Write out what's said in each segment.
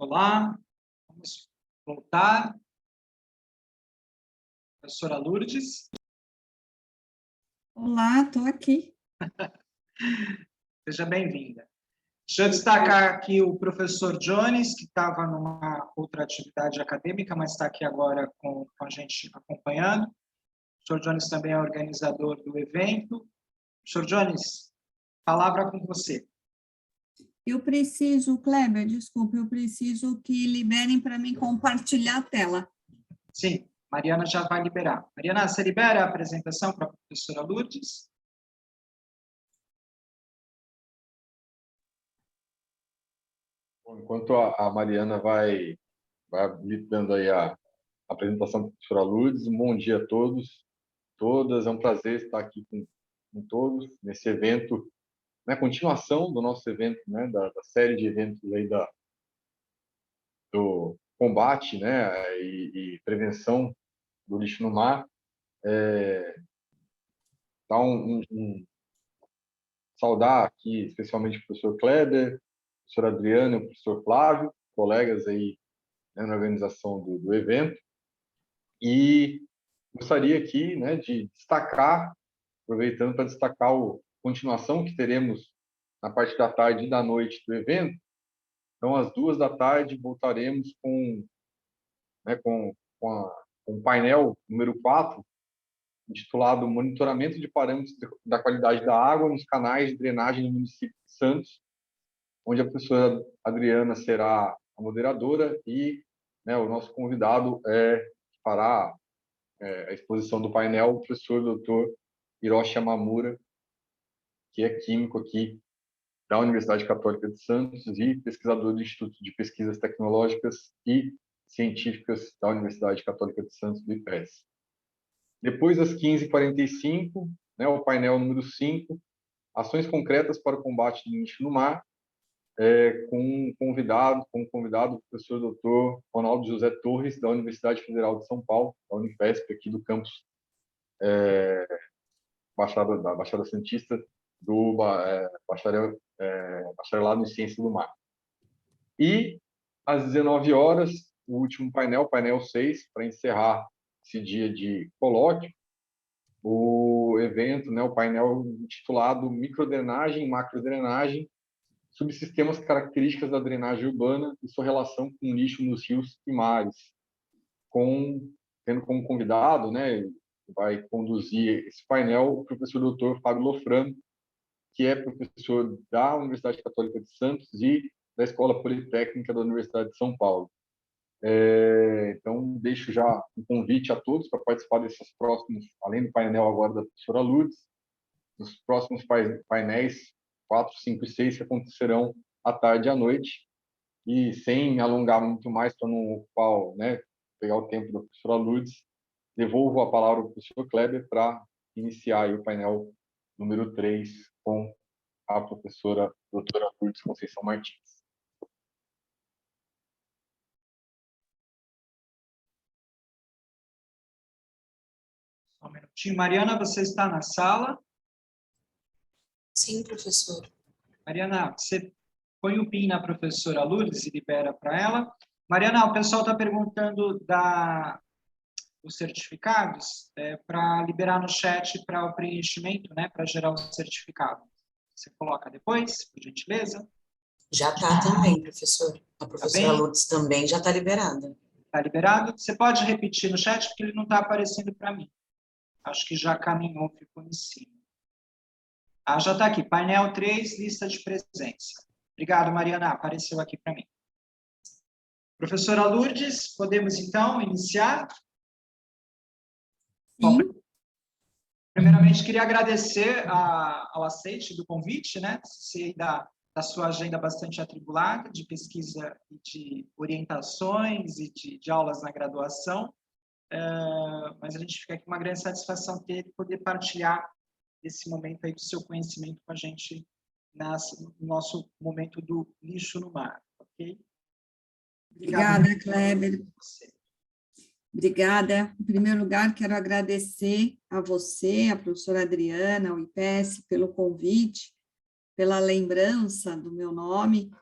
Olá, vamos voltar. Professora Lourdes. Olá, estou aqui. Seja bem-vinda. Deixa eu destacar aqui o professor Jones, que estava numa outra atividade acadêmica, mas está aqui agora com a gente acompanhando. O professor Jones também é organizador do evento. Professor Jones, palavra com você. Eu preciso, Kleber, desculpe, eu preciso que liberem para mim compartilhar a tela. Sim, Mariana já vai liberar. Mariana, você libera a apresentação para a professora Lourdes? Bom, enquanto a Mariana vai dando aí a apresentação da professora Lourdes, um bom dia a todos, todas, é um prazer estar aqui com todos nesse evento, né, continuação do nosso evento, né, da série de eventos aí do combate, né, e prevenção do lixo no mar. Saudar aqui especialmente o professor Kleber, o professor Adriano e o professor Flávio, colegas aí, né, na organização do evento. E gostaria aqui, né, de destacar, aproveitando para destacar a continuação que teremos na parte da tarde e da noite do evento. Então, às 2 da tarde, voltaremos com o painel número 4, intitulado Monitoramento de Parâmetros da Qualidade da Água nos Canais de Drenagem no município de Santos, onde a professora Adriana será a moderadora e, né, o nosso convidado fará a exposição do painel, o professor Dr. Hiroshi Yamamura, que é químico aqui da Universidade Católica de Santos e pesquisador do Instituto de Pesquisas Tecnológicas e Científicas da Universidade Católica de Santos, do IPES. Depois, às 15h45, né, o painel número 5, Ações Concretas para o Combate do Lixo no Mar, com o convidado o professor Dr. Ronaldo José Torres, da Universidade Federal de São Paulo, da Unifesp, aqui do campus da Baixada Santista, do bacharelado em Ciência do Mar. E, às 19h, o último painel, painel 6, para encerrar esse dia de colóquio, o evento, né, o painel intitulado Microdrenagem e Macrodrenagem, subsistemas características da drenagem urbana e sua relação com lixo nos rios e mares, tendo como convidado, né, vai conduzir esse painel o professor Dr. Fábio Lofrano, que é professor da Universidade Católica de Santos e da Escola Politécnica da Universidade de São Paulo. Então, deixo já um convite a todos para participar desses próximos, além do painel agora da professora Lourdes, dos próximos painéis 4, 5 e 6 que acontecerão à tarde e à noite. E sem me alongar muito mais, para não ocupar, né, pegar o tempo da professora Lourdes, devolvo a palavra ao professor Kleber para iniciar aí o painel número 3 com a professora doutora Lourdes Conceição Martins. Só um minutinho. Mariana, você está na sala? Sim, professor. Mariana, você põe o PIN na professora Lourdes e libera para ela. Mariana, o pessoal está perguntando os certificados para liberar no chat para o preenchimento, né, para gerar o certificado. Você coloca depois, por gentileza? Já está também, professor. A professora Lourdes também já está liberada. Está liberado? Você pode repetir no chat, porque ele não está aparecendo para mim. Acho que já caminhou, ficou em cima. Já está aqui, painel 3, lista de presença. Obrigado, Mariana, apareceu aqui para mim. Professora Lourdes, podemos então iniciar? Bom, primeiramente, queria agradecer ao aceite do convite, né? Sei da sua agenda bastante atribulada de pesquisa e de orientações e de aulas na graduação, mas a gente fica aqui com uma grande satisfação ter poder partilhar esse momento aí do seu conhecimento com a gente no nosso momento do lixo no mar, ok? Obrigada, Kleber. Obrigada. Em primeiro lugar, quero agradecer a você, a professora Adriana, ao IPES, pelo convite, pela lembrança do meu nome.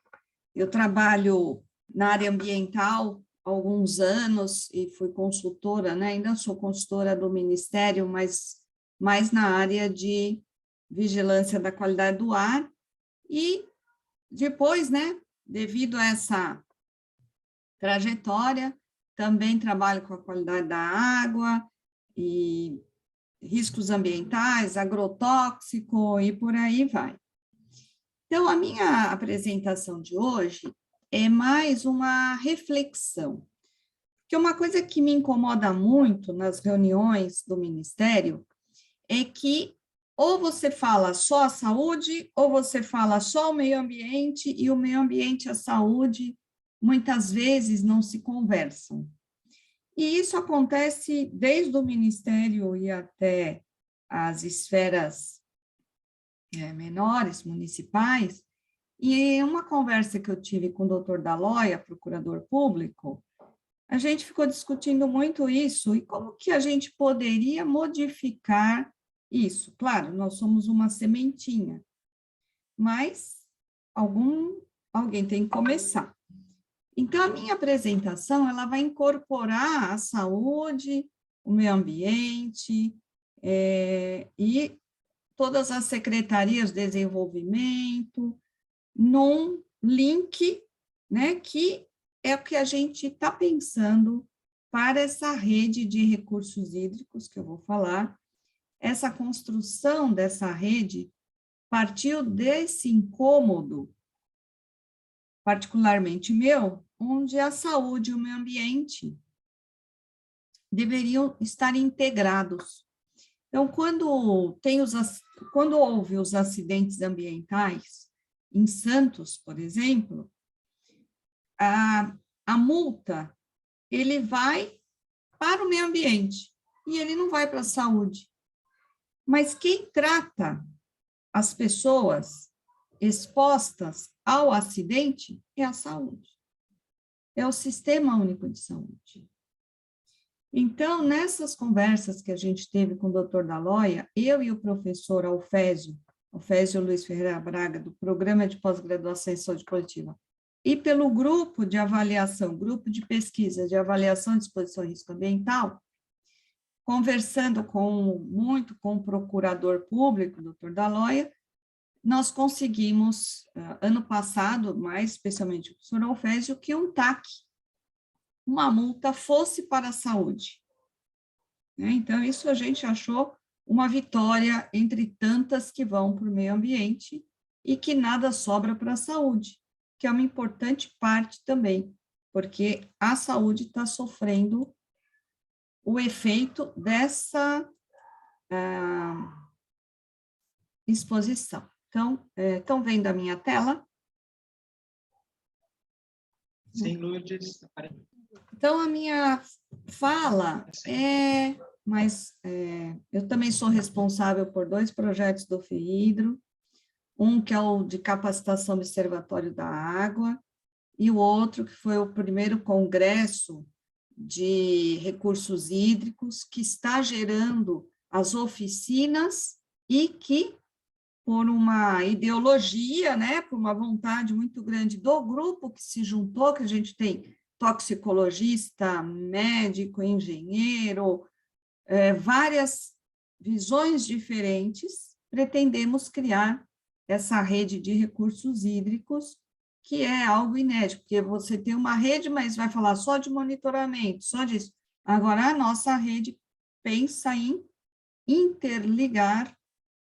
Eu trabalho na área ambiental há alguns anos e fui consultora, né? Ainda sou consultora do Ministério, mas mais na área de vigilância da qualidade do ar. E depois, né, devido a essa trajetória, também trabalho com a qualidade da água e riscos ambientais, agrotóxico e por aí vai. Então, a minha apresentação de hoje é mais uma reflexão, porque uma coisa que me incomoda muito nas reuniões do Ministério é que ou você fala só a saúde, ou você fala só o meio ambiente, e o meio ambiente e a saúde muitas vezes não se conversam. E isso acontece desde o Ministério e até as esferas menores, municipais. E em uma conversa que eu tive com o doutor Daloia, procurador público, a gente ficou discutindo muito isso e como que a gente poderia modificar isso. Claro, nós somos uma sementinha, mas alguém tem que começar. Então, a minha apresentação, ela vai incorporar a saúde, o meio ambiente e todas as secretarias de desenvolvimento, num link, né, que é o que a gente está pensando para essa rede de recursos hídricos, que eu vou falar. Essa construção dessa rede partiu desse incômodo, particularmente meu, onde a saúde e o meio ambiente deveriam estar integrados. Então, quando houve os acidentes ambientais, em Santos, por exemplo, a multa, ele vai para o meio ambiente e ele não vai para a saúde. Mas quem trata as pessoas expostas ao acidente é a saúde. É o Sistema Único de Saúde. Então, nessas conversas que a gente teve com o doutor Daloia, eu e o professor Alfésio Luiz Ferreira Braga, do Programa de Pós-Graduação em Saúde Coletiva, e pelo grupo de avaliação, grupo de pesquisa de avaliação de exposição a risco ambiental, conversando muito com o procurador público, o doutor Daloia, nós conseguimos, ano passado, mais especialmente o professor Alfésio, que um TAC, uma multa, fosse para a saúde. Então, isso a gente achou uma vitória entre tantas que vão para o meio ambiente e que nada sobra para a saúde, que é uma importante parte também, porque a saúde está sofrendo o efeito dessa exposição. Então, estão vendo a minha tela? Sim, Lourdes. Então, a minha fala eu também sou responsável por 2 projetos do FEHIDRO, um que é o de capacitação do Observatório da Água, e o outro que foi o primeiro congresso de recursos hídricos, que está gerando as oficinas e que, por uma ideologia, né, por uma vontade muito grande do grupo que se juntou, que a gente tem toxicologista, médico, engenheiro, várias visões diferentes, pretendemos criar essa rede de recursos hídricos, que é algo inédito, porque você tem uma rede, mas vai falar só de monitoramento, só disso. Agora, a nossa rede pensa em interligar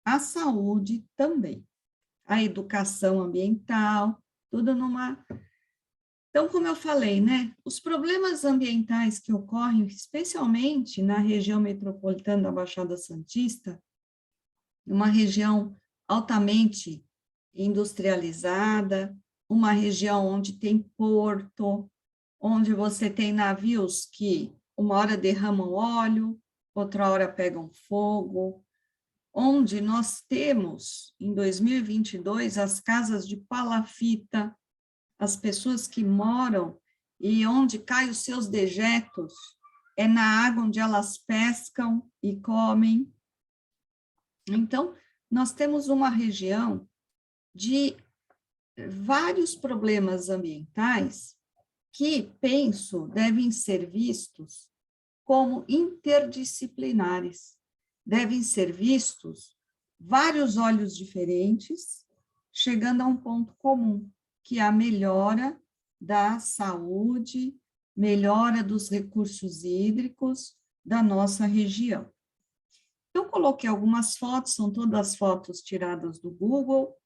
a saúde também, a educação ambiental, tudo numa... Então, como eu falei, né, os problemas ambientais que ocorrem, especialmente na região metropolitana da Baixada Santista, uma região altamente industrializada, uma região onde tem porto, onde você tem navios que uma hora derramam óleo, outra hora pegam fogo, onde nós temos, em 2022, as casas de palafita, as pessoas que moram e onde caem os seus dejetos, é na água onde elas pescam e comem. Então, nós temos uma região de vários problemas ambientais que, penso, devem ser vistos como interdisciplinares. Devem ser vistos vários olhos diferentes, chegando a um ponto comum, que é a melhora da saúde, melhora dos recursos hídricos da nossa região. Eu coloquei algumas fotos, são todas fotos tiradas do Google,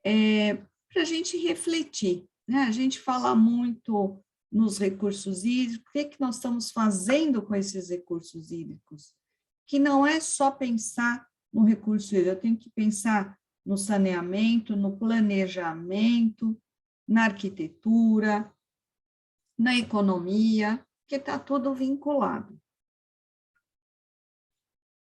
para a gente refletir, né? A gente fala muito nos recursos hídricos, o que nós estamos fazendo com esses recursos hídricos? Que não é só pensar no recurso hídrico, eu tenho que pensar no saneamento, no planejamento, na arquitetura, na economia, que está tudo vinculado.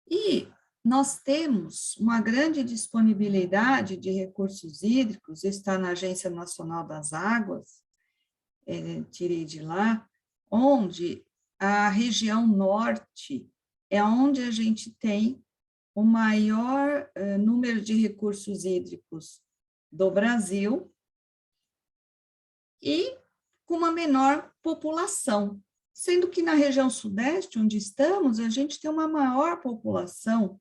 E nós temos uma grande disponibilidade de recursos hídricos, está na Agência Nacional das Águas, tirei de lá, onde a região norte é onde a gente tem o maior número de recursos hídricos do Brasil e com uma menor população, sendo que na região sudeste, onde estamos, a gente tem uma maior população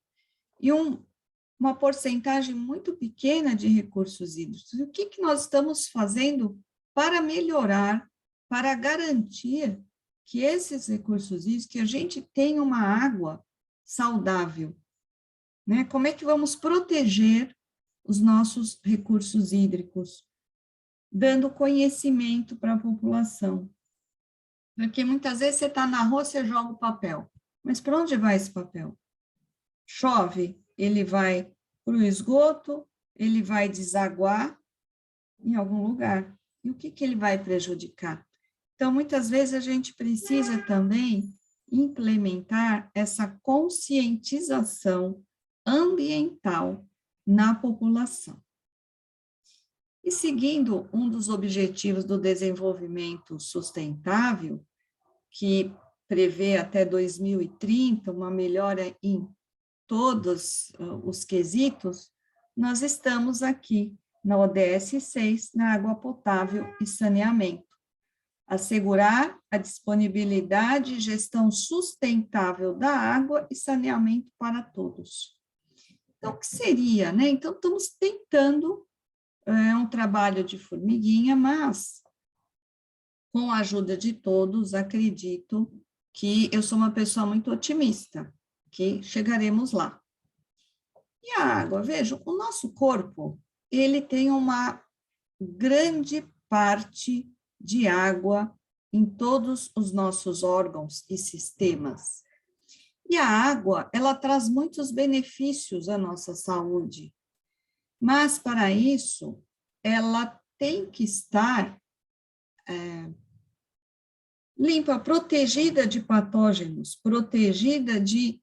e uma porcentagem muito pequena de recursos hídricos. E o que nós estamos fazendo para melhorar, para garantir que esses recursos hídricos, que a gente tenha uma água saudável, né? Como é que vamos proteger os nossos recursos hídricos? Dando conhecimento para a população. Porque muitas vezes você está na rua, você joga o papel. Mas para onde vai esse papel? Chove, ele vai para o esgoto, ele vai desaguar em algum lugar. E o que ele vai prejudicar? Então, muitas vezes a gente precisa também implementar essa conscientização ambiental na população. E seguindo um dos objetivos do desenvolvimento sustentável, que prevê até 2030 uma melhora em todos os quesitos, nós estamos aqui na ODS 6, na água potável e saneamento. Assegurar a disponibilidade e gestão sustentável da água e saneamento para todos. Então, o que seria, né? Então, estamos tentando, é um trabalho de formiguinha, mas, com a ajuda de todos, acredito que eu sou uma pessoa muito otimista, que chegaremos lá. E a água, vejam, o nosso corpo, ele tem uma grande parte de água em todos os nossos órgãos e sistemas. E a água, ela traz muitos benefícios à nossa saúde, mas, para isso, ela tem que estar limpa, protegida de patógenos, protegida de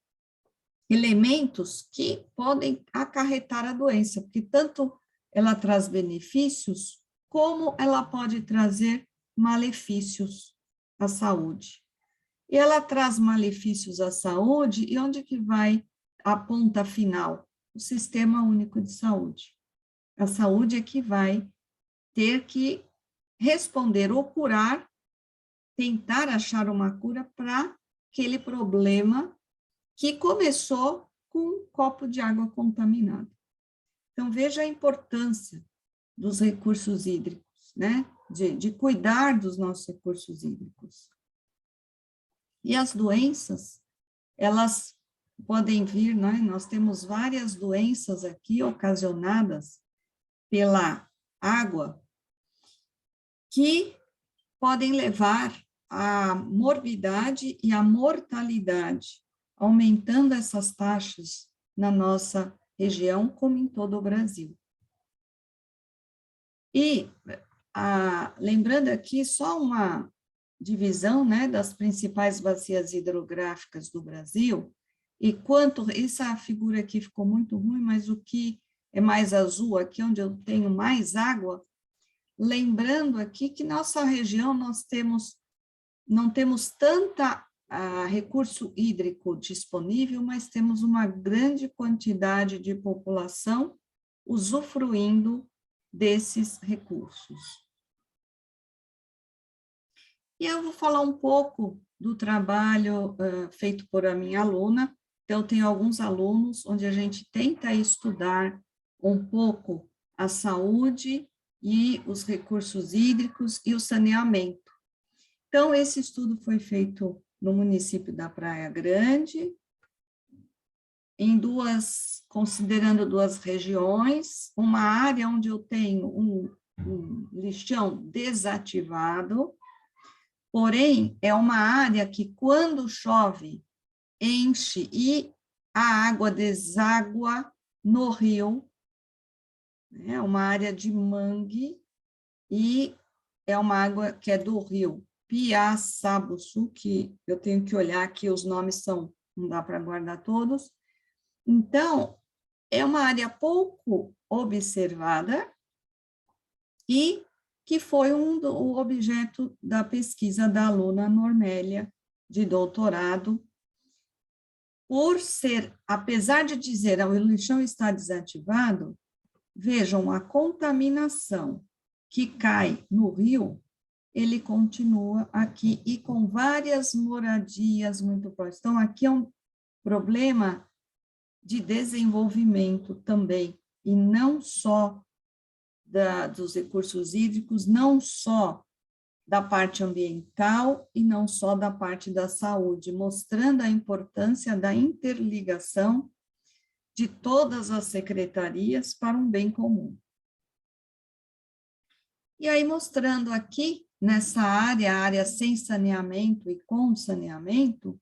elementos que podem acarretar a doença, porque tanto ela traz benefícios, como ela pode trazer malefícios à saúde. E ela traz malefícios à saúde, e onde que vai a ponta final? O Sistema Único de Saúde. A saúde é que vai ter que responder ou curar, tentar achar uma cura para aquele problema que começou com um copo de água contaminada. Então, veja a importância dos recursos hídricos, né? De cuidar dos nossos recursos hídricos. E as doenças, elas podem vir, né? Nós temos várias doenças aqui ocasionadas pela água que podem levar à morbidade e à mortalidade, aumentando essas taxas na nossa região, como em todo o Brasil. E, lembrando aqui só uma divisão, né, das principais bacias hidrográficas do Brasil, e quanto, essa figura aqui ficou muito ruim, mas o que é mais azul, aqui onde eu tenho mais água, lembrando aqui que nossa região não temos tanta recurso hídrico disponível, mas temos uma grande quantidade de população usufruindo desses recursos. E eu vou falar um pouco do trabalho feito por a minha aluna. Então, eu tenho alguns alunos onde a gente tenta estudar um pouco a saúde e os recursos hídricos e o saneamento. Então, esse estudo foi feito no município da Praia Grande, considerando duas regiões, uma área onde eu tenho um lixão desativado, porém, é uma área que, quando chove, enche e a água deságua no rio, é uma área de mangue, e é uma água que é do rio Piaçabuçu, que eu tenho que olhar aqui, os nomes não dá para guardar todos. Então, é uma área pouco observada e que foi o objeto da pesquisa da aluna Normélia, de doutorado, por ser, apesar de dizer que o lixão está desativado, vejam, a contaminação que cai no rio, ele continua aqui e com várias moradias muito próximas. Então, aqui é um problema de desenvolvimento também, e não só dos recursos hídricos, não só da parte ambiental e não só da parte da saúde, mostrando a importância da interligação de todas as secretarias para um bem comum. E aí, mostrando aqui, nessa área sem saneamento e com saneamento,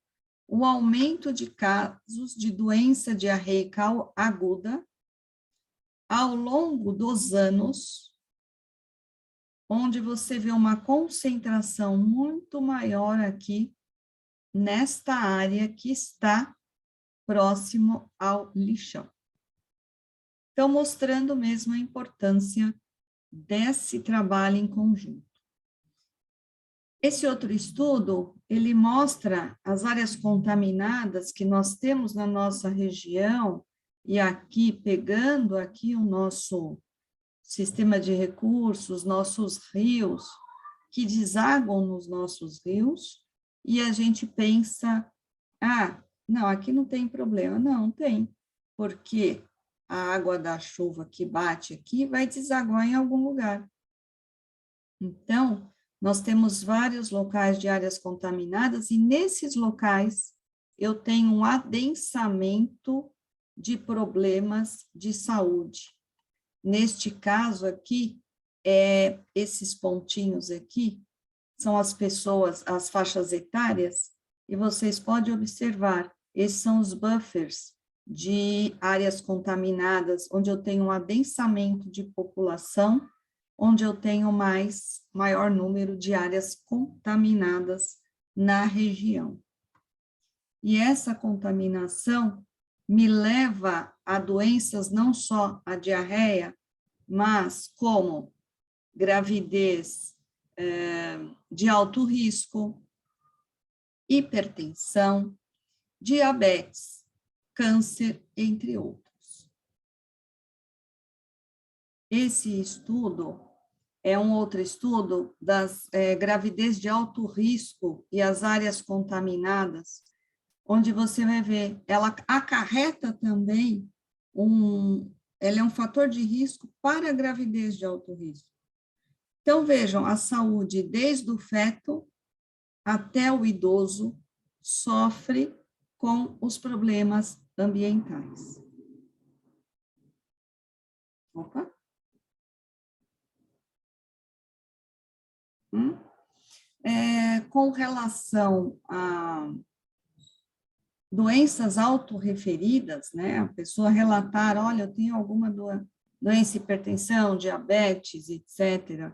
o aumento de casos de doença diarreica aguda ao longo dos anos, onde você vê uma concentração muito maior aqui, nesta área que está próximo ao lixão. Então, mostrando mesmo a importância desse trabalho em conjunto. Esse outro estudo, ele mostra as áreas contaminadas que nós temos na nossa região, e aqui, pegando aqui o nosso sistema de recursos, nossos rios, que desaguam nos nossos rios, e a gente pensa, não, aqui não tem problema. Não, tem, porque a água da chuva que bate aqui vai desaguar em algum lugar. Então, nós temos vários locais de áreas contaminadas, e nesses locais eu tenho um adensamento de problemas de saúde. Neste caso aqui, esses pontinhos aqui são as pessoas, as faixas etárias, e vocês podem observar, esses são os buffers de áreas contaminadas, onde eu tenho um adensamento de população, onde eu tenho maior número de áreas contaminadas na região. E essa contaminação me leva a doenças, não só a diarreia, mas como gravidez de alto risco, hipertensão, diabetes, câncer, entre outros. Esse estudo é um outro estudo das gravidez de alto risco e as áreas contaminadas, onde você vai ver, ela acarreta também ela é um fator de risco para a gravidez de alto risco. Então, vejam, a saúde, desde o feto até o idoso, sofre com os problemas ambientais. Opa! Com relação a doenças autorreferidas, né? A pessoa relatar, olha, eu tenho alguma doença, hipertensão, diabetes, etc.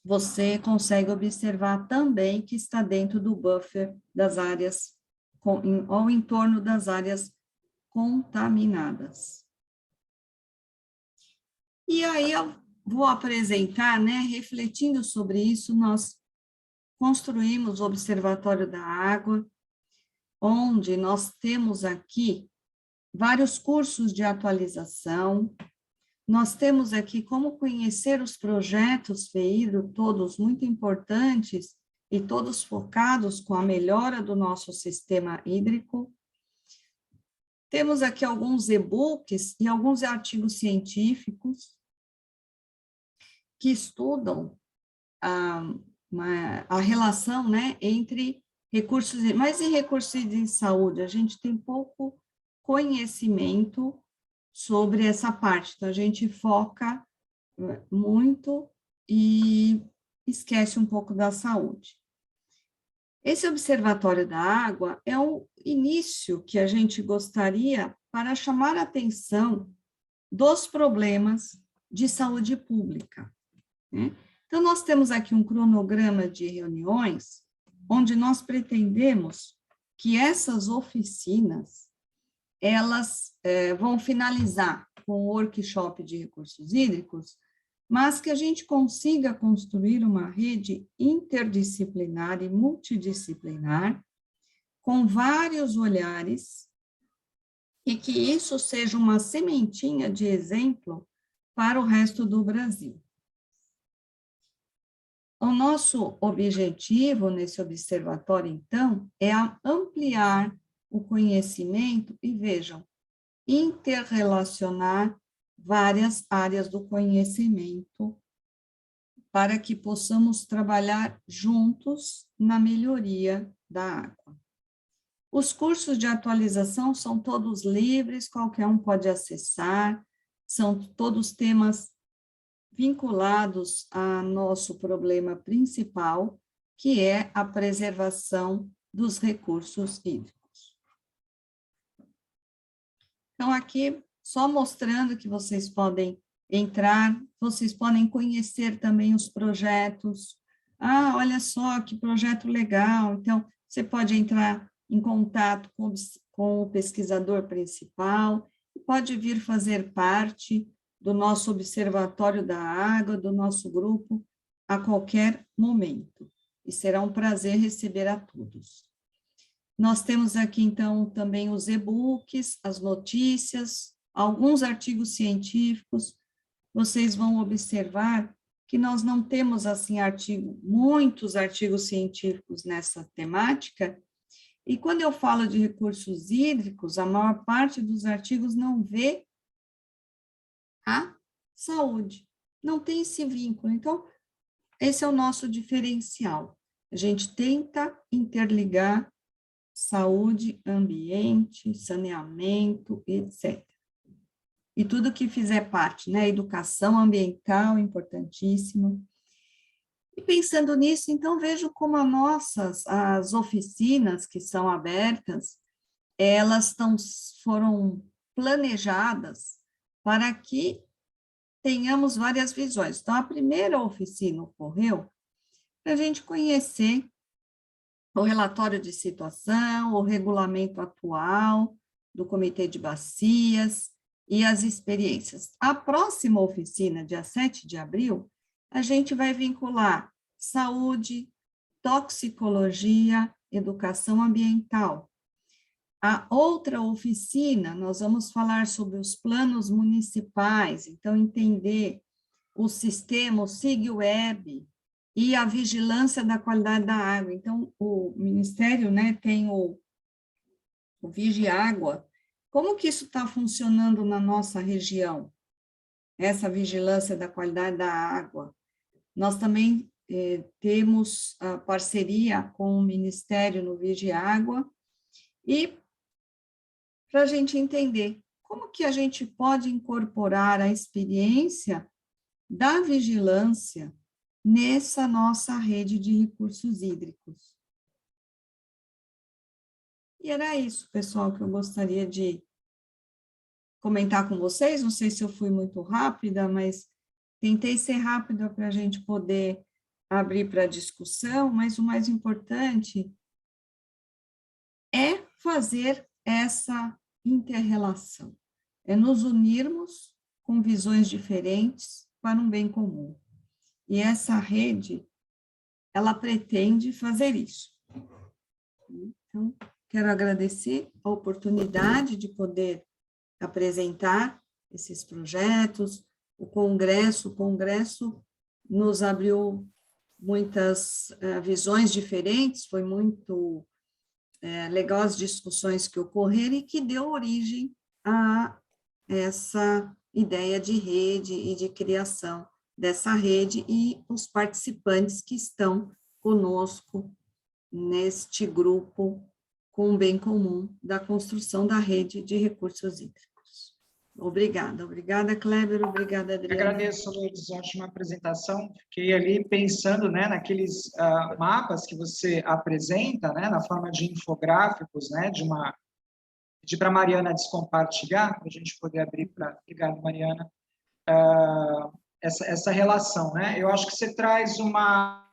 Você consegue observar também que está dentro do buffer das áreas, ao entorno das áreas contaminadas. E aí eu vou apresentar, né, refletindo sobre isso, nós construímos o Observatório da Água, onde nós temos aqui vários cursos de atualização, nós temos aqui como conhecer os projetos FEHIDRO, todos muito importantes e todos focados com a melhora do nosso sistema hídrico. Temos aqui alguns e-books e alguns artigos científicos que estudam a relação, né, entre recursos, mas em recursos de saúde, a gente tem pouco conhecimento sobre essa parte, então a gente foca muito e esquece um pouco da saúde. Esse Observatório da Água é o início que a gente gostaria para chamar a atenção dos problemas de saúde pública, né? Então, nós temos aqui um cronograma de reuniões, onde nós pretendemos que essas oficinas, elas vão finalizar com o workshop de recursos hídricos, mas que a gente consiga construir uma rede interdisciplinar e multidisciplinar, com vários olhares, e que isso seja uma sementinha de exemplo para o resto do Brasil. O nosso objetivo nesse observatório, então, é ampliar o conhecimento e, vejam, interrelacionar várias áreas do conhecimento para que possamos trabalhar juntos na melhoria da água. Os cursos de atualização são todos livres, qualquer um pode acessar, são todos temas vinculados a nosso problema principal, que é a preservação dos recursos hídricos. Então, aqui, só mostrando que vocês podem entrar, vocês podem conhecer também os projetos. Ah, olha só, que projeto legal! Então, você pode entrar em contato com o pesquisador principal, e pode vir fazer parte do nosso Observatório da Água, do nosso grupo, a qualquer momento. E será um prazer receber a todos. Nós temos aqui, então, também os e-books, as notícias, alguns artigos científicos. Vocês vão observar que nós não temos, assim, muitos artigos científicos nessa temática. E quando eu falo de recursos hídricos, a maior parte dos artigos não vê a saúde, não tem esse vínculo. Então, esse é o nosso diferencial. A gente tenta interligar saúde, ambiente, saneamento, etc. E tudo que fizer parte, né? Educação ambiental, importantíssimo. E pensando nisso, então, vejo como as oficinas que são abertas, elas foram planejadas para que tenhamos várias visões. Então, a primeira oficina ocorreu para a gente conhecer o relatório de situação, o regulamento atual do Comitê de Bacias e as experiências. A próxima oficina, dia 7 de abril, a gente vai vincular saúde, toxicologia, educação ambiental. A outra oficina, nós vamos falar sobre os planos municipais, então entender o sistema, o SIG-Web e a vigilância da qualidade da água. Então, o Ministério, né, tem o Vigiágua. Como que isso está funcionando na nossa região? Essa vigilância da qualidade da água. Nós também temos a parceria com o Ministério no Vigiágua e para a gente entender como que a gente pode incorporar a experiência da vigilância nessa nossa rede de recursos hídricos. E era isso, pessoal, que eu gostaria de comentar com vocês. Não sei se eu fui muito rápida, mas tentei ser rápida para a gente poder abrir para discussão, mas o mais importante é fazer essa interrelação, é nos unirmos com visões diferentes para um bem comum. E essa rede, ela pretende fazer isso. Então, quero agradecer a oportunidade de poder apresentar esses projetos, o Congresso nos abriu muitas visões diferentes, foi muito legal as discussões que ocorreram e que deu origem a essa ideia de rede e de criação dessa rede e os participantes que estão conosco neste grupo com o bem comum da construção da rede de recursos hídricos. Obrigada, Kleber, obrigada, Adriana. Agradeço, Lourdes, ótima apresentação. Fiquei ali pensando, né, naqueles mapas que você apresenta, né, na forma de infográficos, né, pedir para a Mariana descompartilhar, para a gente poder abrir para... Obrigado, Mariana. Essa relação, né? Eu acho que você traz uma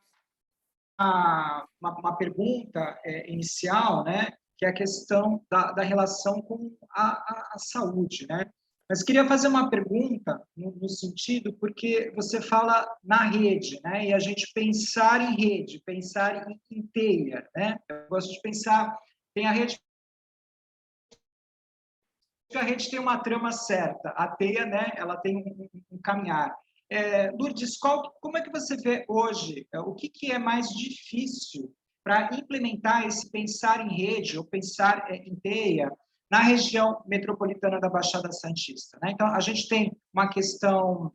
pergunta inicial, né, que é a questão da relação com a saúde, né? Mas queria fazer uma pergunta no sentido, porque você fala na rede, né? E a gente pensar em rede, pensar em teia, né? Eu gosto de pensar, tem a rede tem uma trama certa, a teia, né? Ela tem um caminhar. Lourdes, como é que você vê hoje, o que é mais difícil para implementar esse pensar em rede ou pensar em teia na região metropolitana da Baixada Santista, né? Então, a gente tem uma questão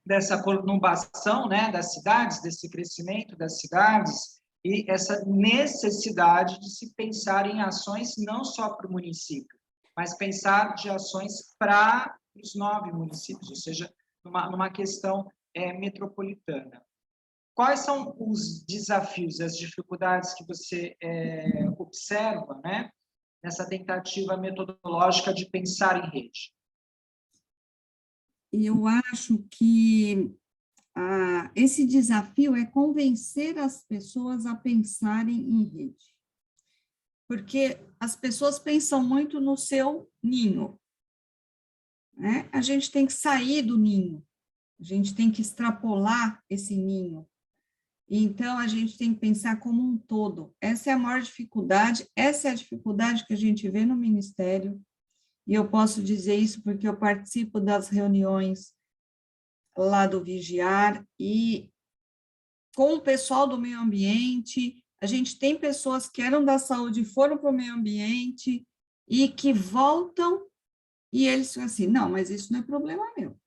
dessa conurbação, né, das cidades, desse crescimento das cidades e essa necessidade de se pensar em ações não só para o município, mas pensar de ações para os 9 municípios, ou seja, numa questão metropolitana. Quais são os desafios, as dificuldades que você observa, né, nessa tentativa metodológica de pensar em rede? Eu acho que esse desafio é convencer as pessoas a pensarem em rede. Porque as pessoas pensam muito no seu ninho, né? A gente tem que sair do ninho, a gente tem que extrapolar esse ninho. Então, a gente tem que pensar como um todo. Essa é a maior dificuldade, essa é a dificuldade que a gente vê no Ministério, e eu posso dizer isso porque eu participo das reuniões lá do Vigiar, e com o pessoal do meio ambiente, a gente tem pessoas que eram da saúde e foram para o meio ambiente, e que voltam, e eles ficam assim, não, mas isso não é problema meu.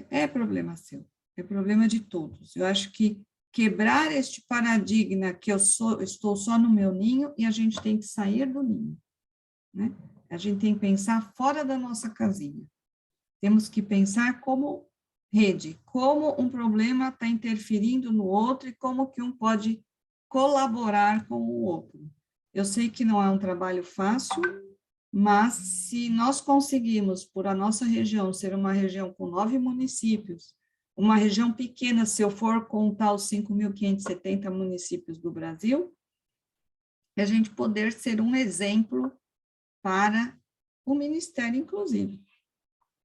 É problema seu. É problema de todos. Eu acho que quebrar este paradigma que estou só no meu ninho e a gente tem que sair do ninho, né? A gente tem que pensar fora da nossa casinha. Temos que pensar como rede, como um problema está interferindo no outro e como que um pode colaborar com o outro. Eu sei que não é um trabalho fácil, mas se nós conseguimos, por a nossa região ser uma região com 9 municípios, uma região pequena, se eu for contar os 5.570 municípios do Brasil, a gente poder ser um exemplo para o Ministério, inclusive.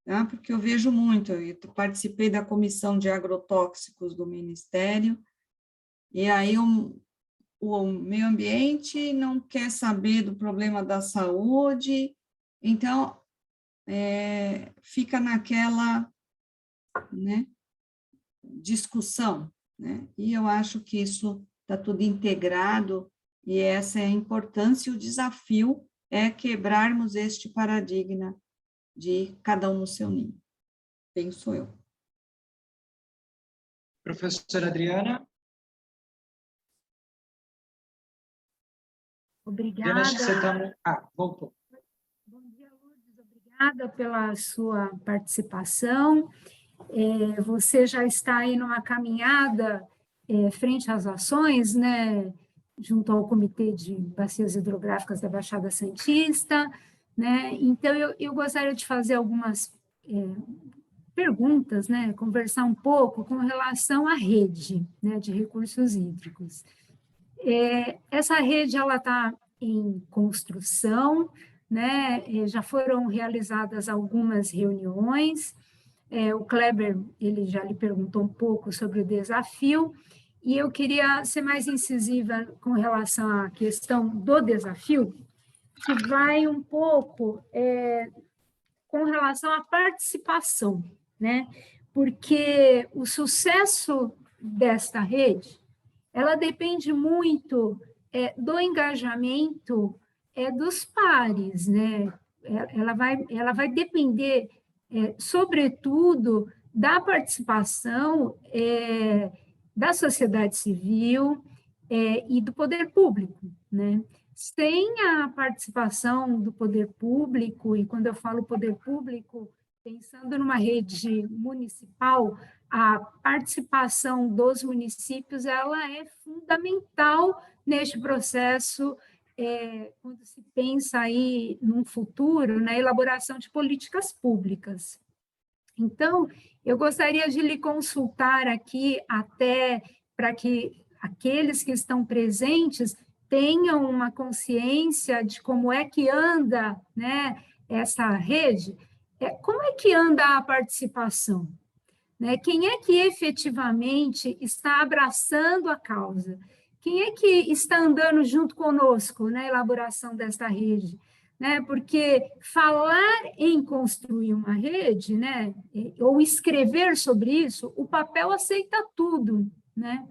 Tá? Porque eu vejo muito, eu participei da comissão de agrotóxicos do Ministério, e aí o meio ambiente não quer saber do problema da saúde, então, fica naquela, né, discussão, né? E eu acho que isso está tudo integrado, e essa é a importância e o desafio é quebrarmos este paradigma de cada um no seu ninho, penso eu. Professora Adriana? Obrigada. Adriana, acho que você está... voltou. Bom dia, Lourdes. Obrigada pela sua participação. Você já está aí numa caminhada frente às ações, né, junto ao Comitê de Bacias Hidrográficas da Baixada Santista, né? Então, eu gostaria de fazer algumas perguntas, né, conversar um pouco com relação à rede, né, de recursos hídricos. Essa rede, ela está em construção, né, já foram realizadas algumas reuniões, o Kleber, ele já lhe perguntou um pouco sobre o desafio, e eu queria ser mais incisiva com relação à questão do desafio, que vai um pouco com relação à participação, né? Porque o sucesso desta rede, ela depende muito do engajamento dos pares, né? Ela vai depender, sobretudo, da participação da sociedade civil e do poder público, né? Sem a participação do poder público, e quando eu falo poder público, pensando numa rede municipal, a participação dos municípios ela é fundamental neste processo, quando se pensa aí num futuro, na elaboração de políticas públicas. Então, eu gostaria de lhe consultar aqui até para que aqueles que estão presentes tenham uma consciência de como é que anda, né, essa rede, como é que anda a participação? Né? Quem é que efetivamente está abraçando a causa? Quem é que está andando junto conosco na elaboração desta rede? Né? Porque falar em construir uma rede, né, ou escrever sobre isso, o papel aceita tudo, né?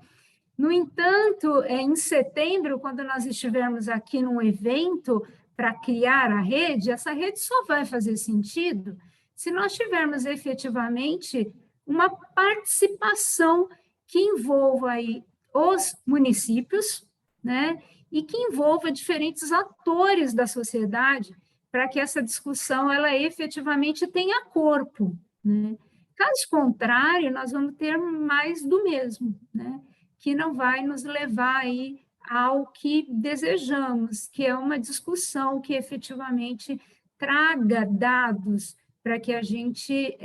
No entanto, em setembro, quando nós estivermos aqui num evento para criar a rede, essa rede só vai fazer sentido se nós tivermos efetivamente uma participação que envolva aí os municípios, né, e que envolva diferentes atores da sociedade para que essa discussão ela efetivamente tenha corpo, né? Caso contrário, nós vamos ter mais do mesmo, né? Que não vai nos levar aí ao que desejamos, que é uma discussão que efetivamente traga dados para que a gente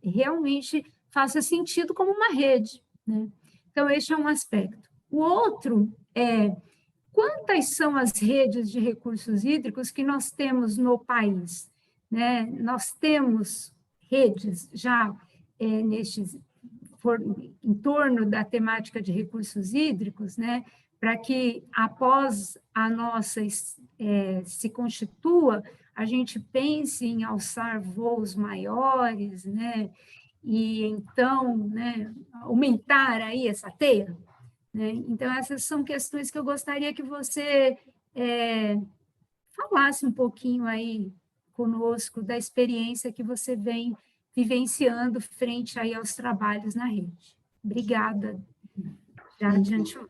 realmente faça sentido como uma rede, né? Então, este é um aspecto. O outro é quantas são as redes de recursos hídricos que nós temos no país, né? Nós temos redes já em torno da temática de recursos hídricos, né, para que após a nossa se constitua, a gente pense em alçar voos maiores, né, e então, né, aumentar aí essa teia, né? Então, essas são questões que eu gostaria que você falasse um pouquinho aí conosco da experiência que você vem vivenciando frente aí aos trabalhos na rede. Obrigada. Já de antemão.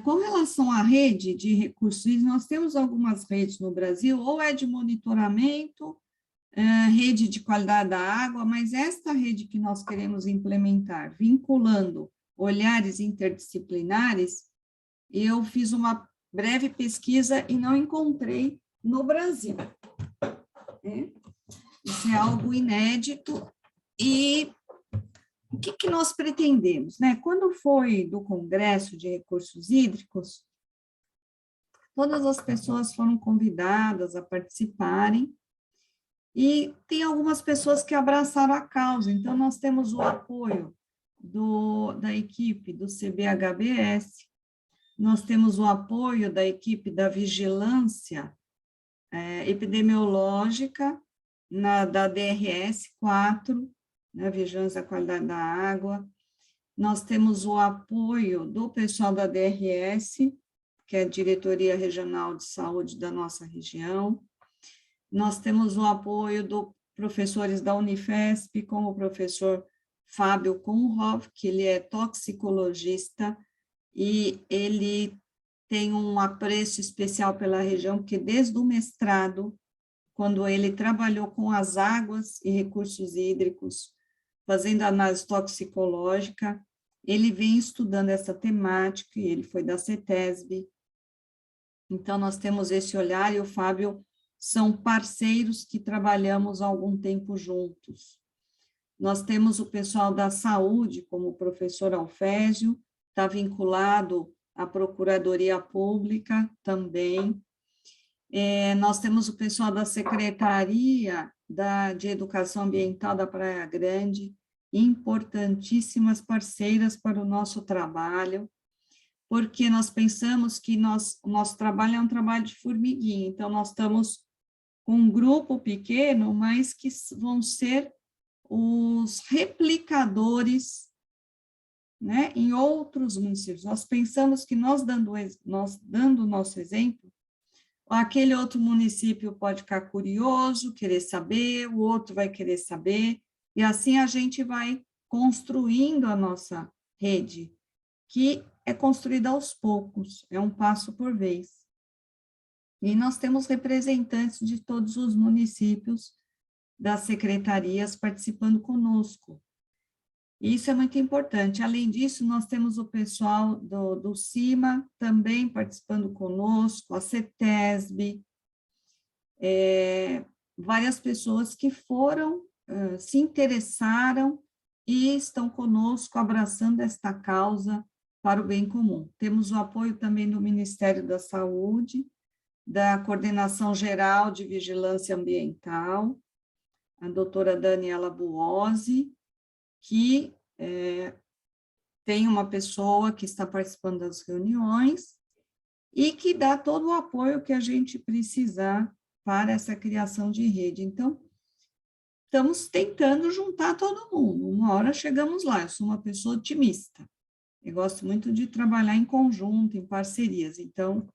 Com relação à rede de recursos, nós temos algumas redes no Brasil, ou é de monitoramento, rede de qualidade da água, mas esta rede que nós queremos implementar, vinculando olhares interdisciplinares, eu fiz uma breve pesquisa e não encontrei no Brasil. Isso é algo inédito. E o que nós pretendemos, né? Quando foi do Congresso de Recursos Hídricos, todas as pessoas foram convidadas a participarem, e tem algumas pessoas que abraçaram a causa. Então, nós temos o apoio da equipe do CBHBS, nós temos o apoio da equipe da vigilância epidemiológica, da DRS 4, né, Vigilância da Qualidade da Água. Nós temos o apoio do pessoal da DRS, que é a Diretoria Regional de Saúde da nossa região. Nós temos o apoio dos professores da Unifesp, como o professor Fábio Kunhoff, que ele é toxicologista, e ele tem um apreço especial pela região, porque desde o mestrado, quando ele trabalhou com as águas e recursos hídricos, fazendo análise toxicológica, ele vem estudando essa temática, e ele foi da CETESB. Então, nós temos esse olhar, e o Fábio são parceiros que trabalhamos há algum tempo juntos. Nós temos o pessoal da saúde, como o professor Alfésio, está vinculado à Procuradoria Pública também. Nós temos o pessoal da Secretaria de Educação Ambiental da Praia Grande, importantíssimas parceiras para o nosso trabalho, porque nós pensamos que o nosso trabalho é um trabalho de formiguinha, então nós estamos com um grupo pequeno, mas que vão ser os replicadores, né, em outros municípios. Nós pensamos que nós dando o nosso exemplo, aquele outro município pode ficar curioso, querer saber, o outro vai querer saber, e assim a gente vai construindo a nossa rede, que é construída aos poucos, é um passo por vez. E nós temos representantes de todos os municípios das secretarias participando conosco. Isso é muito importante. Além disso, nós temos o pessoal do CIMA também participando conosco, a CETESB, várias pessoas que foram, se interessaram e estão conosco abraçando esta causa para o bem comum. Temos o apoio também do Ministério da Saúde, da Coordenação Geral de Vigilância Ambiental, a doutora Daniela Buozzi, que tem uma pessoa que está participando das reuniões e que dá todo o apoio que a gente precisar para essa criação de rede. Então, estamos tentando juntar todo mundo. Uma hora chegamos lá. Eu sou uma pessoa otimista. Eu gosto muito de trabalhar em conjunto, em parcerias. Então,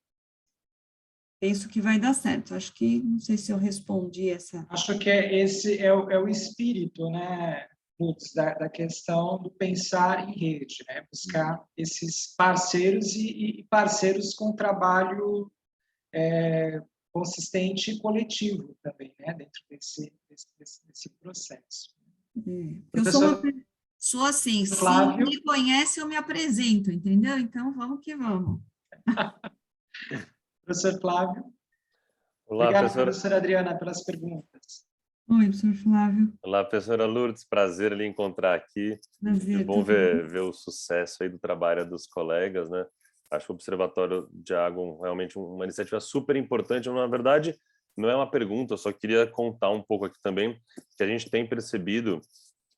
penso que vai dar certo. Acho que, não sei se eu respondi essa... Acho que esse é o espírito, né, Lutz, da questão do pensar em rede, né? Buscar esses parceiros e parceiros com trabalho consistente e coletivo também, né? Dentro desse processo. Eu sou uma pessoa assim, Flávio. se me conhece, eu me apresento, entendeu? Então, vamos que vamos. Professor Flávio. Olá, Obrigado, professora Adriana, pelas perguntas. Oi, professor Flávio. Olá, professora Lourdes, prazer lhe encontrar aqui. Prazer. É bom ver o sucesso aí do trabalho dos colegas, né? Acho que o Observatório de Água realmente uma iniciativa super importante. Na verdade, não é uma pergunta, eu só queria contar um pouco aqui também que a gente tem percebido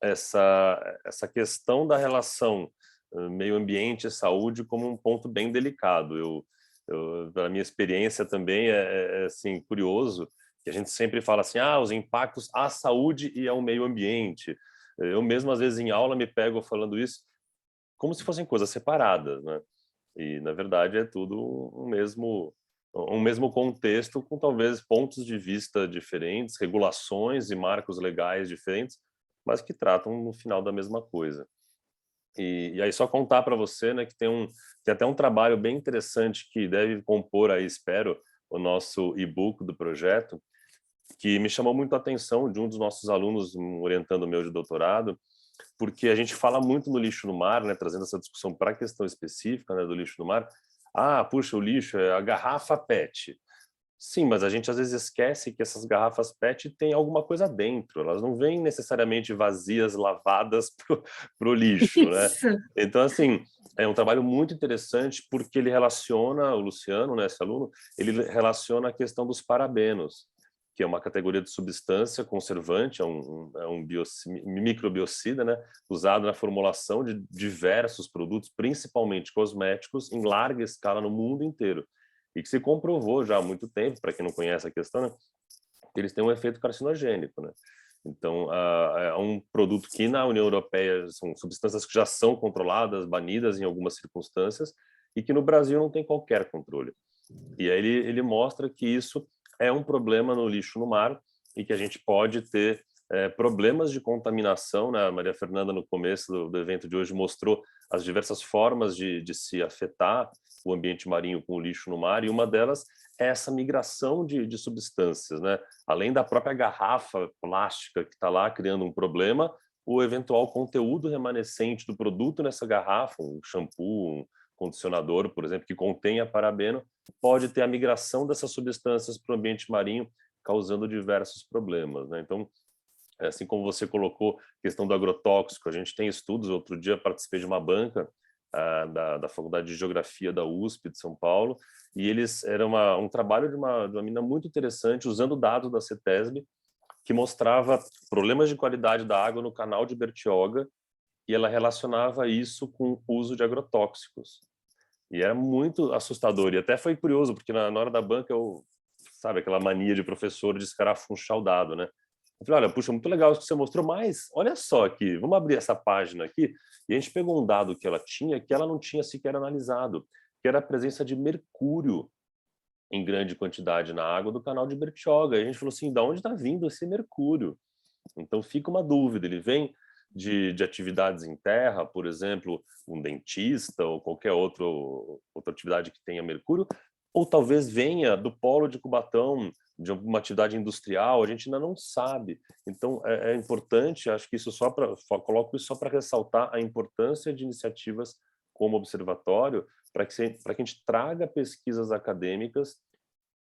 essa questão da relação meio ambiente e saúde como um ponto bem delicado. Pela minha experiência também assim, curioso, que a gente sempre fala assim, os impactos à saúde e ao meio ambiente. Eu mesmo, às vezes, em aula, me pego falando isso como se fossem coisas separadas, né? E, na verdade, é tudo um mesmo contexto, com talvez pontos de vista diferentes, regulações e marcos legais diferentes, mas que tratam, no final, da mesma coisa. E aí, só contar para você, né, que tem até um trabalho bem interessante que deve compor aí, espero, o nosso e-book do projeto, que me chamou muito a atenção de um dos nossos alunos, orientando o meu de doutorado, porque a gente fala muito no lixo no mar, né, trazendo essa discussão para a questão específica, né, do lixo no mar. Puxa, o lixo é a garrafa PET. Sim, mas a gente às vezes esquece que essas garrafas PET têm alguma coisa dentro, elas não vêm necessariamente vazias, lavadas para o lixo, né? Então, assim, é um trabalho muito interessante porque ele relaciona, o Luciano, né, esse aluno, ele relaciona a questão dos parabenos, que é uma categoria de substância conservante, é um microbiocida, né, usado na formulação de diversos produtos, principalmente cosméticos, em larga escala no mundo inteiro. E que se comprovou já há muito tempo, para quem não conhece a questão, né, que eles têm um efeito carcinogênico, né? Então, é um produto que na União Europeia são substâncias que já são controladas, banidas em algumas circunstâncias, e que no Brasil não tem qualquer controle. E aí ele mostra que isso é um problema no lixo no mar e que a gente pode ter problemas de contaminação, né? A Maria Fernanda, no começo do evento de hoje, mostrou as diversas formas de se afetar o ambiente marinho com o lixo no mar, e uma delas é essa migração de substâncias, né? Além da própria garrafa plástica que está lá criando um problema, o eventual conteúdo remanescente do produto nessa garrafa, um shampoo, um condicionador, por exemplo, que contenha parabeno, pode ter a migração dessas substâncias para o ambiente marinho, causando diversos problemas, né? Então, assim como você colocou a questão do agrotóxico, a gente tem estudos. Outro dia participei de uma banca da Faculdade de Geografia da USP de São Paulo, e era um trabalho de uma mina muito interessante, usando dados da CETESB, que mostrava problemas de qualidade da água no canal de Bertioga, e ela relacionava isso com o uso de agrotóxicos. E era muito assustador, e até foi curioso, porque na hora da banca, sabe, aquela mania de professor de escarafunchar o dado, né? Eu falei, olha, puxa, muito legal isso que você mostrou, mas olha só aqui, vamos abrir essa página aqui. E a gente pegou um dado que ela tinha, que ela não tinha sequer analisado, que era a presença de mercúrio em grande quantidade na água do canal de Bertioga. E a gente falou assim, de onde está vindo esse mercúrio? Então fica uma dúvida, ele vem de atividades em terra, por exemplo, um dentista ou qualquer outra atividade que tenha mercúrio, ou talvez venha do polo de Cubatão, de uma atividade industrial, a gente ainda não sabe. Então é importante, acho que isso coloco isso só para ressaltar a importância de iniciativas como observatório, para que a gente traga pesquisas acadêmicas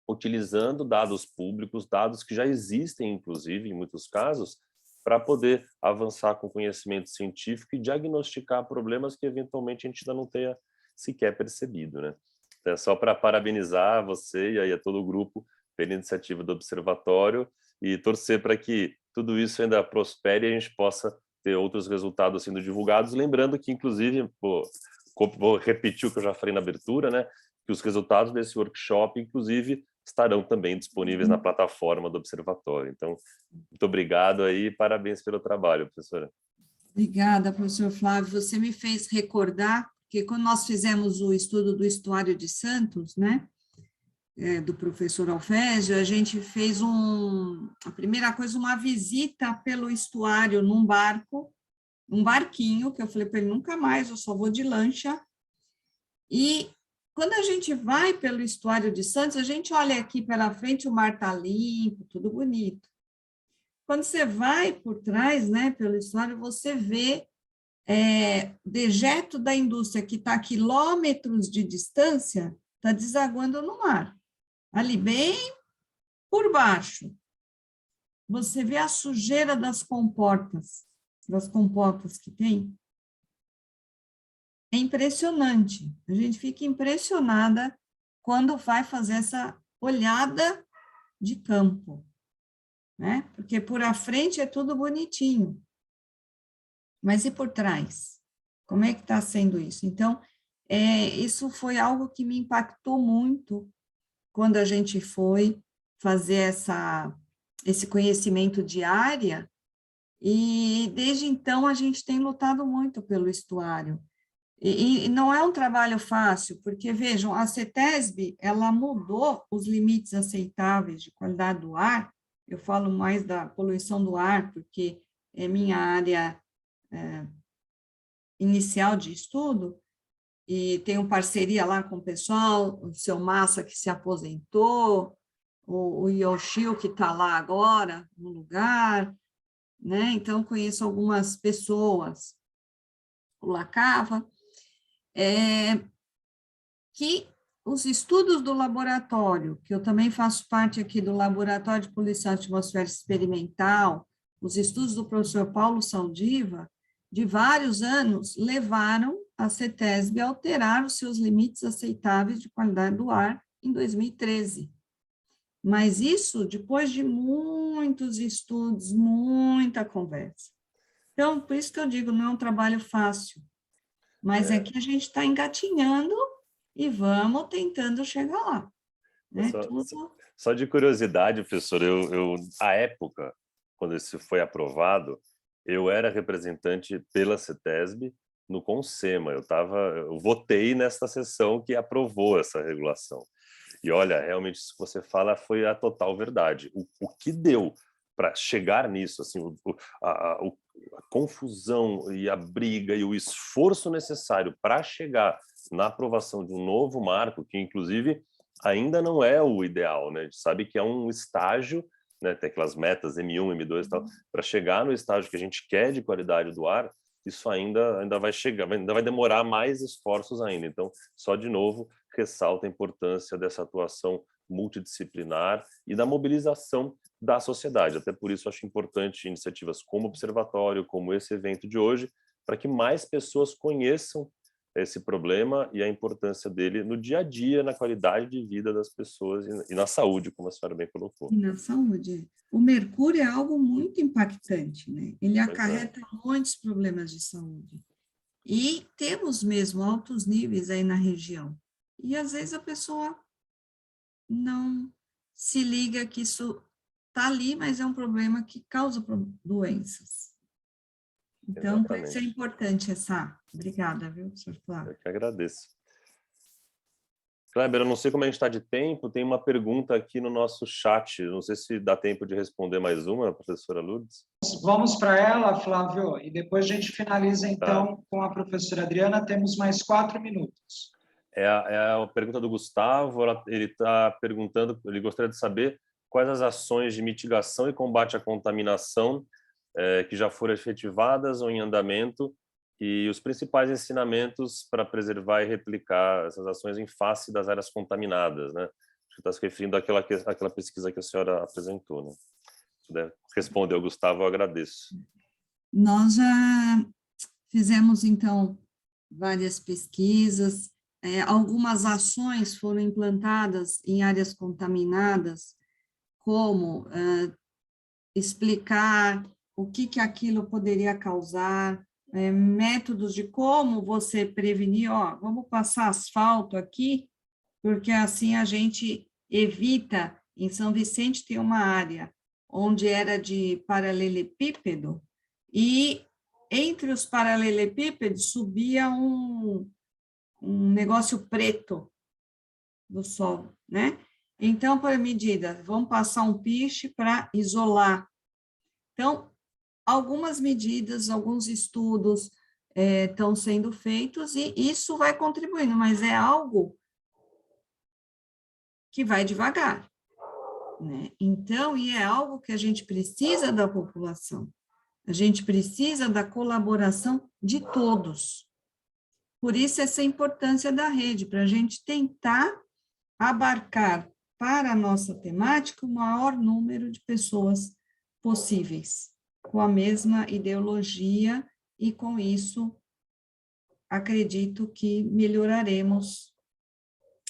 utilizando dados públicos, dados que já existem, inclusive, em muitos casos, para poder avançar com conhecimento científico e diagnosticar problemas que, eventualmente, a gente ainda não tenha sequer percebido, né? Então, é só para parabenizar você e aí a todo o grupo pela iniciativa do Observatório e torcer para que tudo isso ainda prospere e a gente possa ter outros resultados sendo divulgados. Lembrando que, inclusive, vou repetir o que eu já falei na abertura, né? Que os resultados desse workshop, inclusive, estarão também disponíveis na plataforma do Observatório. Então, muito obrigado aí, parabéns pelo trabalho, professora. Obrigada, professor Flávio. Você me fez recordar que quando nós fizemos o estudo do Estuário de Santos, né, do professor Alfésio, a gente fez a primeira coisa, uma visita pelo estuário num barco, um barquinho, que eu falei para ele, nunca mais, eu só vou de lancha. E quando a gente vai pelo estuário de Santos, a gente olha aqui pela frente, o mar está limpo, tudo bonito. Quando você vai por trás, né, pelo estuário, você vê dejeto da indústria que está a quilômetros de distância, está desaguando no mar. Ali bem por baixo. Você vê a sujeira das comportas que tem. É impressionante. A gente fica impressionada quando vai fazer essa olhada de campo, né? Porque por à frente é tudo bonitinho. Mas e por trás? Como é que está sendo isso? Então, isso foi algo que me impactou muito quando a gente foi fazer esse conhecimento de área, e desde então a gente tem lutado muito pelo estuário. E não é um trabalho fácil, porque, vejam, a CETESB, ela mudou os limites aceitáveis de qualidade do ar, eu falo mais da poluição do ar, porque é minha área inicial de estudo, e tenho parceria lá com o pessoal, o seu Massa, que se aposentou, o Yoshio, que está lá agora, no lugar, né? Então, conheço algumas pessoas, o Lacava, que os estudos do laboratório, que eu também faço parte aqui do Laboratório de Poluição Atmosférica Experimental, os estudos do professor Paulo Saldiva, de vários anos, levaram a CETESB a alterar os seus limites aceitáveis de qualidade do ar em 2013. Mas isso depois de muitos estudos, muita conversa. Então, por isso que eu digo, não é um trabalho fácil, mas é que a gente está engatinhando e vamos tentando chegar lá. Né? Só de curiosidade, professor, à época, quando isso foi aprovado, eu era representante pela CETESB no CONSEMA. Eu votei nessa sessão que aprovou essa regulação. E olha, realmente isso que você fala foi a total verdade. O que deu para chegar nisso, assim, a confusão e a briga e o esforço necessário para chegar na aprovação de um novo marco, que inclusive ainda não é o ideal, né? A gente sabe que é um estágio, né? Tem aquelas metas M1, M2 e tal, para chegar no estágio que a gente quer de qualidade do ar, isso ainda vai chegar, ainda vai demorar mais esforços ainda. Então, só de novo, ressalta a importância dessa atuação multidisciplinar e da mobilização da sociedade. Até por isso, acho importante iniciativas como o Observatório, como esse evento de hoje, para que mais pessoas conheçam esse problema e a importância dele no dia a dia, na qualidade de vida das pessoas e na saúde, como a senhora bem colocou. E na saúde. O mercúrio é algo muito impactante, né? Ele acarreta muitos problemas de saúde. E temos mesmo altos níveis aí na região. E, às vezes, a pessoa não se liga que isso está ali, mas é um problema que causa doenças. Então, por isso é importante essa... Obrigada, viu, professor Flávio? Eu que agradeço. Kleber, eu não sei como a gente está de tempo, tem uma pergunta aqui no nosso chat, não sei se dá tempo de responder mais uma, professora Lourdes. Vamos para ela, Flávio, e depois a gente finaliza, então, com a professora Adriana, temos mais 4 minutos. É a pergunta do Gustavo, ele está perguntando, ele gostaria de saber quais as ações de mitigação e combate à contaminação que já foram efetivadas ou em andamento e os principais ensinamentos para preservar e replicar essas ações em face das áreas contaminadas, né? Você está se referindo àquela pesquisa que a senhora apresentou, né? Se puder responder ao Gustavo, eu agradeço. Nós já fizemos, então, várias pesquisas, algumas ações foram implantadas em áreas contaminadas, como explicar o que aquilo poderia causar, métodos de como você prevenir, vamos passar asfalto aqui, porque assim a gente evita, em São Vicente tem uma área onde era de paralelepípedo, e entre os paralelepípedos subia um negócio preto do solo, né? Então, por medida, vamos passar um piche para isolar. Então, algumas medidas, alguns estudos estão sendo feitos e isso vai contribuindo, mas é algo que vai devagar, né? Então, e é algo que a gente precisa da população, a gente precisa da colaboração de todos. Por isso, essa importância da rede, para a gente tentar abarcar para a nossa temática o maior número de pessoas possíveis, com a mesma ideologia, e com isso, acredito que melhoraremos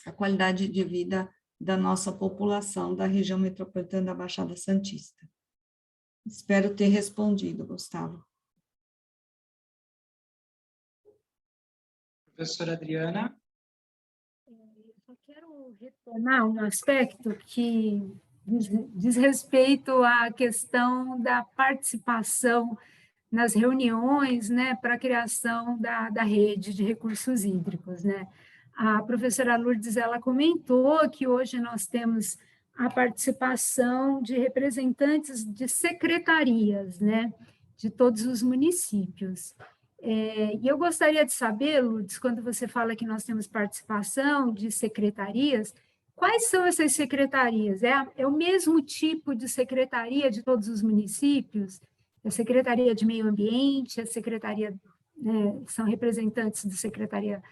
a qualidade de vida da nossa população da região metropolitana da Baixada Santista. Espero ter respondido, Gustavo. Professora Adriana. Eu só quero retornar um aspecto que diz respeito à questão da participação nas reuniões, né, para a criação da rede de recursos hídricos, né. A professora Lourdes, ela comentou que hoje nós temos a participação de representantes de secretarias, né, de todos os municípios. E eu gostaria de saber, Lourdes, quando você fala que nós temos participação de secretarias, quais são essas secretarias? É o mesmo tipo de secretaria de todos os municípios? A Secretaria de Meio Ambiente, a Secretaria, né, são representantes da Secretaria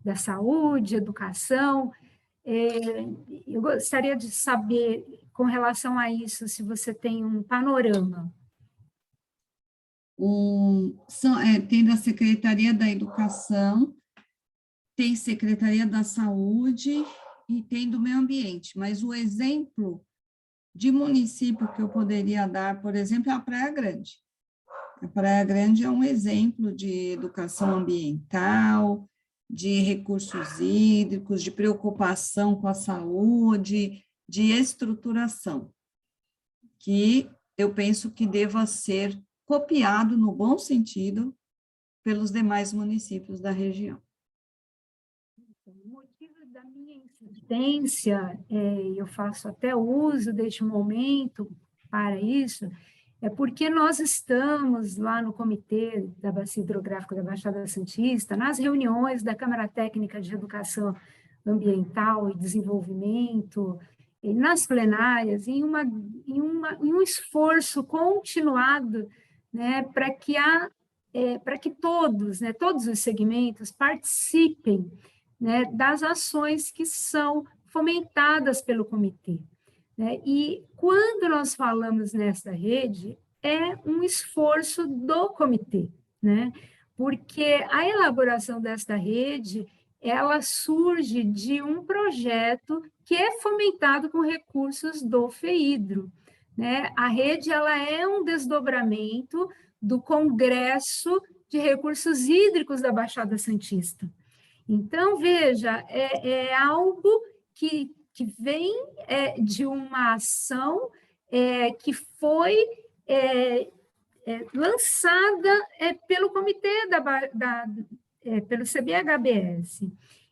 da Saúde, Educação. Eu gostaria de saber, com relação a isso, se você tem um panorama. Tem da Secretaria da Educação, tem Secretaria da Saúde e tem do Meio Ambiente, mas o exemplo de município que eu poderia dar, por exemplo, é a Praia Grande. A Praia Grande é um exemplo de educação ambiental, de recursos hídricos, de preocupação com a saúde, de estruturação, que eu penso que deva ser copiado, no bom sentido, pelos demais municípios da região. O motivo da minha insistência, eu faço até uso deste momento para isso, é porque nós estamos lá no Comitê da Bacia Hidrográfica da Baixada Santista, nas reuniões da Câmara Técnica de Educação Ambiental e Desenvolvimento, e nas plenárias, em um esforço continuado, né, para que todos, né, todos os segmentos participem, né, das ações que são fomentadas pelo comitê, né? E quando nós falamos nessa rede, é um esforço do comitê, né? Porque a elaboração desta rede, ela surge de um projeto que é fomentado com recursos do FEHIDRO, né? A rede, ela é um desdobramento do Congresso de Recursos Hídricos da Baixada Santista. Então, veja, é algo que vem de uma ação que foi lançada pelo comitê pelo CBHBS.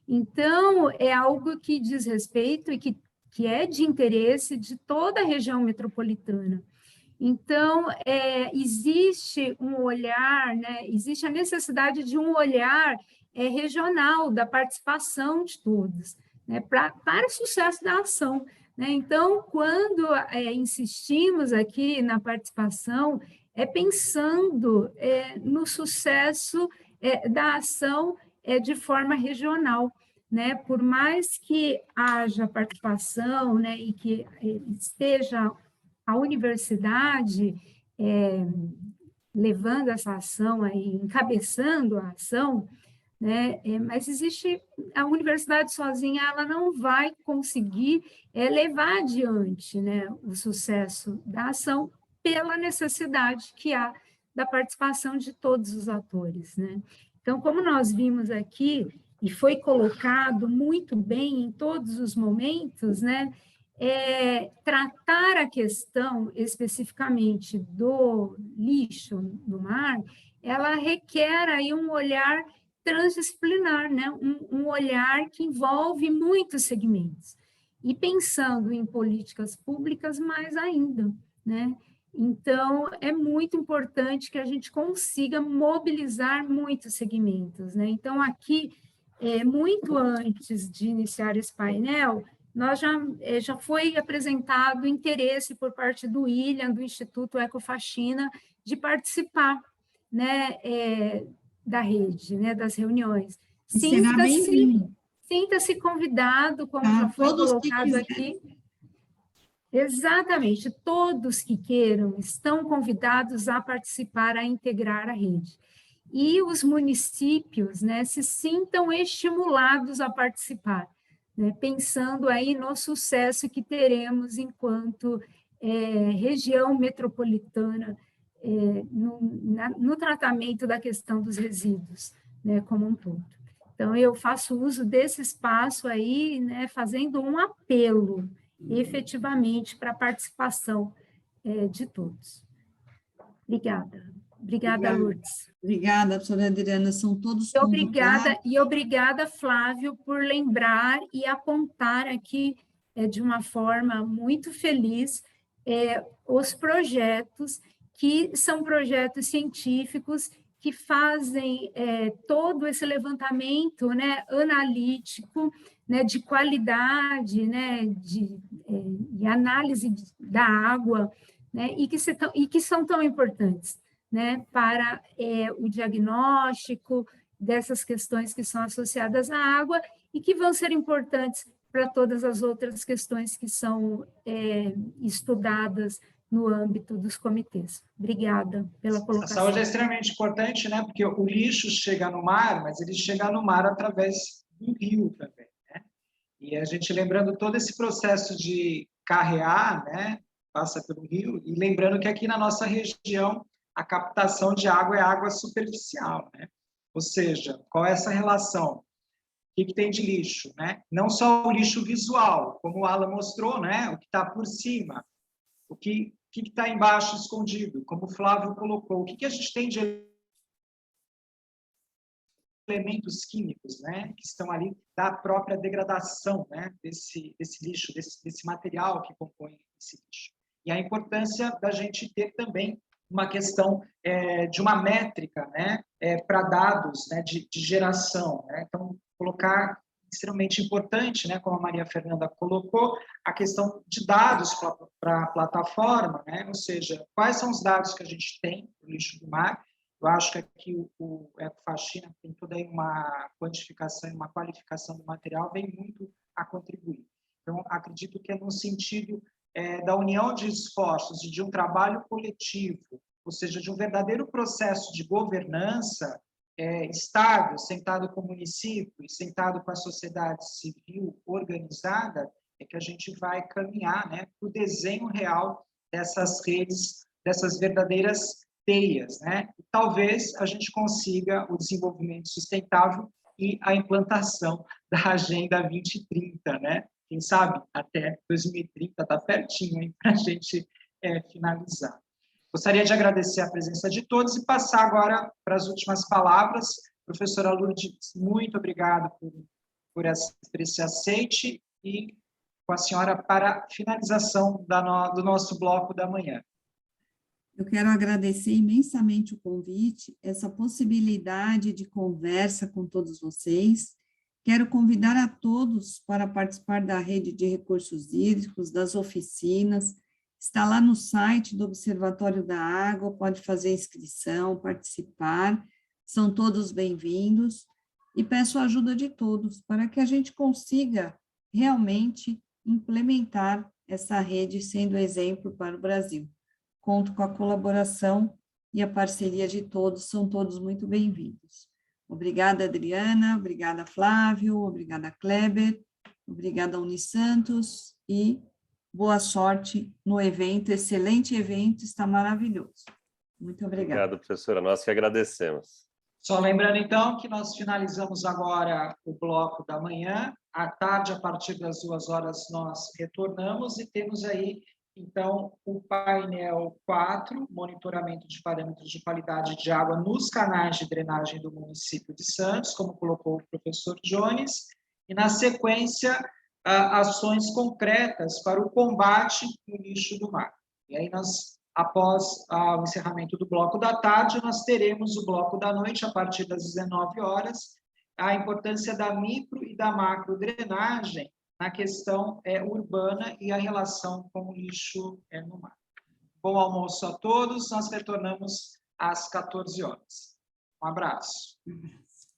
Então, é algo que diz respeito e que é de interesse de toda a região metropolitana. Então, existe um olhar, né, existe a necessidade de um olhar regional, da participação de todos, né, para o sucesso da ação. Né? Então, quando insistimos aqui na participação, pensando no sucesso da ação de forma regional. Né? Por mais que haja participação, né, e que esteja a universidade levando essa ação, aí, encabeçando a ação, né? Mas a universidade sozinha, ela não vai conseguir levar adiante, né, o sucesso da ação pela necessidade que há da participação de todos os atores. Né? Então, como nós vimos aqui, e foi colocado muito bem em todos os momentos, né, tratar a questão especificamente do lixo no mar, ela requer aí um olhar transdisciplinar, né? Um olhar que envolve muitos segmentos. E pensando em políticas públicas, mais ainda, né? Então, é muito importante que a gente consiga mobilizar muitos segmentos, né? Então, aqui, muito antes de iniciar esse painel, nós já foi apresentado interesse por parte do William, do Instituto Ecofaxina, de participar, né, da rede, né, das reuniões. Sinta-se convidado, como já foi colocado aqui. Exatamente, todos que queiram estão convidados a participar, a integrar a rede. E os municípios, né, se sintam estimulados a participar, né, pensando aí no sucesso que teremos enquanto região metropolitana no tratamento da questão dos resíduos, né, como um todo. Então, eu faço uso desse espaço aí, né, fazendo um apelo, efetivamente, para a participação de todos. Obrigada. Obrigada, Lourdes. Obrigada, professora Adriana, são todos convidados. E obrigada, Flávio, por lembrar e apontar aqui, de uma forma muito feliz, os projetos, que são projetos científicos que fazem todo esse levantamento, né, analítico, né, de qualidade, né, de análise da água, né, e que são tão importantes, né, para o diagnóstico dessas questões que são associadas à água e que vão ser importantes para todas as outras questões que são estudadas no âmbito dos comitês. Obrigada pela colocação. A saúde é extremamente importante, né, porque o lixo chega no mar, mas ele chega no mar através do rio também, né? E a gente lembrando todo esse processo de carrear, né, passa pelo rio, e lembrando que aqui na nossa região a captação de água é água superficial, né? Ou seja, qual é essa relação? O que tem de lixo, né? Não só o lixo visual, como o Alan mostrou, né? O que está por cima, o que está embaixo escondido, como o Flávio colocou, o que a gente tem de elementos químicos, né? Que estão ali da própria degradação, né? Desse lixo, desse material que compõe esse lixo. E a importância da gente ter também uma questão de uma métrica, né, para dados, né, de geração, né? Então, colocar extremamente importante, né, como a Maria Fernanda colocou, a questão de dados para a plataforma, né? Ou seja, quais são os dados que a gente tem do lixo do mar. Eu acho que aqui o Ecofaxina tem toda aí uma quantificação e uma qualificação do material, vem muito a contribuir. Então, acredito que é no sentido da união de esforços e de um trabalho coletivo, ou seja, de um verdadeiro processo de governança, Estado, sentado com o município e sentado com a sociedade civil organizada, é que a gente vai caminhar, né, para o desenho real dessas redes, dessas verdadeiras teias, né? E talvez a gente consiga o desenvolvimento sustentável e a implantação da Agenda 2030, né? Quem sabe até 2030 está pertinho, hein, para a gente finalizar. Gostaria de agradecer a presença de todos e passar agora para as últimas palavras. Professora Lourdes, muito obrigado por esse aceite e com a senhora para a finalização do nosso bloco da manhã. Eu quero agradecer imensamente o convite, essa possibilidade de conversa com todos vocês. Quero convidar a todos para participar da rede de recursos hídricos, das oficinas. Está lá no site do Observatório da Água, pode fazer inscrição, participar. São todos bem-vindos. E peço a ajuda de todos para que a gente consiga realmente implementar essa rede sendo exemplo para o Brasil. Conto com a colaboração e a parceria de todos, são todos muito bem-vindos. Obrigada, Adriana, obrigada, Flávio, obrigada, Kleber, obrigada, Unisantos, e boa sorte no evento, excelente evento, está maravilhoso. Muito obrigada. Obrigado, professora, nós que agradecemos. Só lembrando, então, que nós finalizamos agora o bloco da manhã, à tarde, a partir das 2 horas, nós retornamos e temos aí, então, o painel 4, monitoramento de parâmetros de qualidade de água nos canais de drenagem do município de Santos, como colocou o professor Jones, e, na sequência, ações concretas para o combate do lixo do mar. E aí nós, após o encerramento do bloco da tarde, nós teremos o bloco da noite, a partir das 19 horas, a importância da micro e da macro drenagem na questão urbana e a relação com o lixo no mar. Bom almoço a todos, nós retornamos às 14 horas. Um abraço.